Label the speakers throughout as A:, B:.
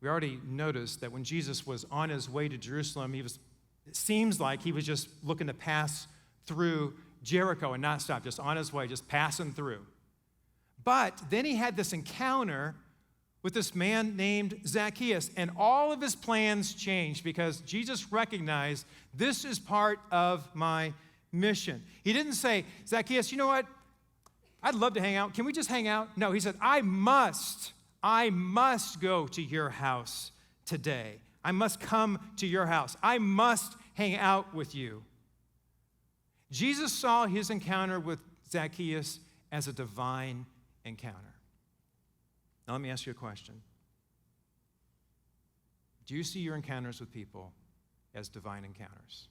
A: We already noticed that when Jesus was on his way to Jerusalem, it seems like he was just looking to pass through Jericho and not stop, just on his way, just passing through. But then he had this encounter with this man named Zacchaeus, and all of his plans changed because Jesus recognized this is part of my mission. He didn't say, Zacchaeus, you know what? I'd love to hang out. Can we just hang out? No, he said, I must go to your house today. I must come to your house. I must hang out with you. Jesus saw his encounter with Zacchaeus as a divine encounter. Now let me ask you a question. Do you see your encounters with people as divine encounters?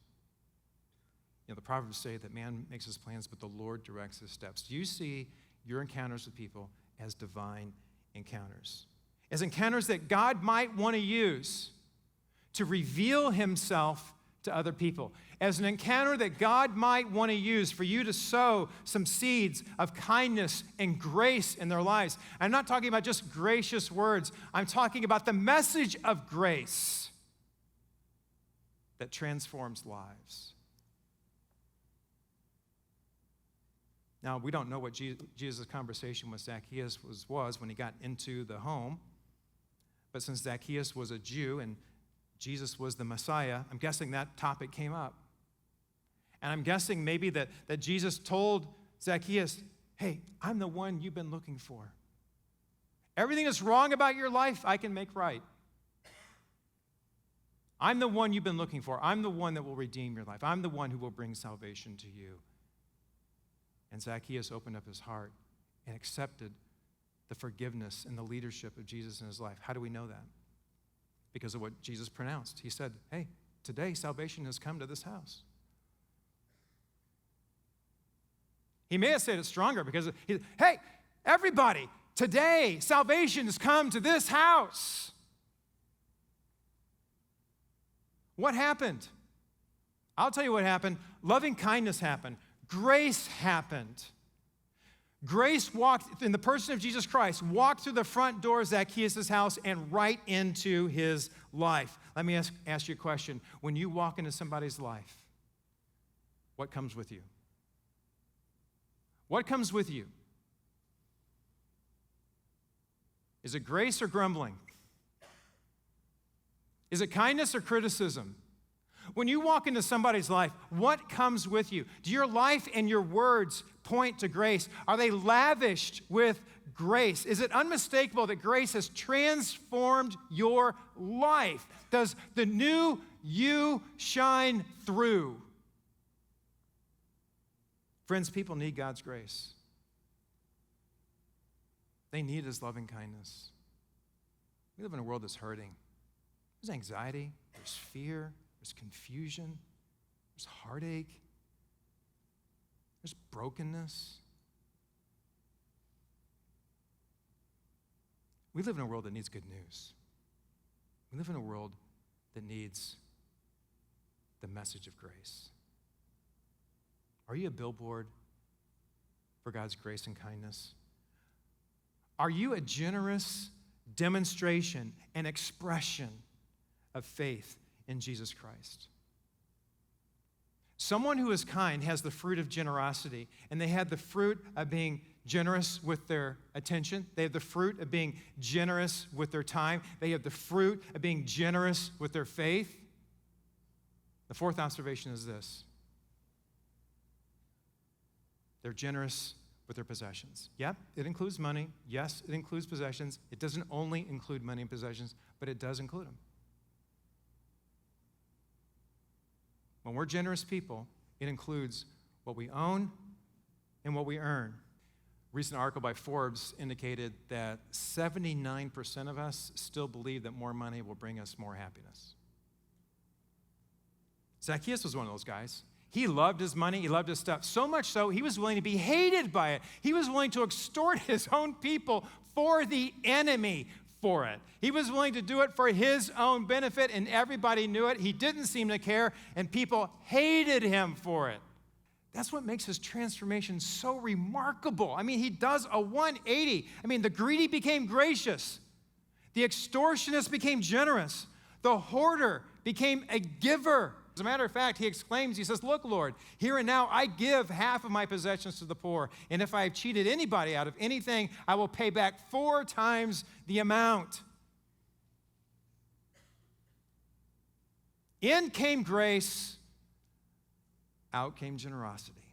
A: You know, the Proverbs say that man makes his plans, but the Lord directs his steps. Do you see your encounters with people as divine encounters? As encounters that God might want to use to reveal himself to other people. As an encounter that God might want to use for you to sow some seeds of kindness and grace in their lives. I'm not talking about just gracious words. I'm talking about the message of grace that transforms lives. Now, we don't know what Jesus' conversation with Zacchaeus was when he got into the home. But since Zacchaeus was a Jew and Jesus was the Messiah, I'm guessing that topic came up. And I'm guessing maybe that Jesus told Zacchaeus, hey, I'm the one you've been looking for. Everything that's wrong about your life, I can make right. I'm the one you've been looking for. I'm the one that will redeem your life. I'm the one who will bring salvation to you. And Zacchaeus opened up his heart and accepted the forgiveness and the leadership of Jesus in his life. How do we know that? Because of what Jesus pronounced. He said, hey, today salvation has come to this house. He may have said it stronger because, hey, everybody, today salvation has come to this house. What happened? I'll tell you what happened. Loving kindness happened. Grace happened. Grace walked, in the person of Jesus Christ, walked through the front door of Zacchaeus' house and right into his life. Let me ask you a question. When you walk into somebody's life, what comes with you? What comes with you? Is it grace or grumbling? Is it kindness or criticism? When you walk into somebody's life, what comes with you? Do your life and your words point to grace? Are they lavished with grace? Is it unmistakable that grace has transformed your life? Does the new you shine through? Friends, people need God's grace. They need his loving kindness. We live in a world that's hurting. There's anxiety, there's fear, there's confusion, there's heartache, there's brokenness. We live in a world that needs good news. We live in a world that needs the message of grace. Are you a billboard for God's grace and kindness? Are you a generous demonstration and expression of faith in Jesus Christ? Someone who is kind has the fruit of generosity, and they have the fruit of being generous with their attention. They have the fruit of being generous with their time. They have the fruit of being generous with their faith. The fourth observation is this. They're generous with their possessions. Yep, it includes money. Yes, it includes possessions. It doesn't only include money and possessions, but it does include them. When we're generous people, it includes what we own and what we earn. A recent article by Forbes indicated that 79% of us still believe that more money will bring us more happiness. Zacchaeus was one of those guys. He loved his money, he loved his stuff, so much so he was willing to be hated by it. He was willing to extort his own people for the enemy for it. He was willing to do it for his own benefit, and everybody knew it. He didn't seem to care, and people hated him for it. That's what makes his transformation so remarkable. I mean, he does a 180. I mean, the greedy became gracious. The extortionist became generous. The hoarder became a giver. As a matter of fact, he exclaims, he says, look, Lord, here and now I give half of my possessions to the poor, and if I have cheated anybody out of anything, I will pay back 4 times the amount. In came grace, out came generosity.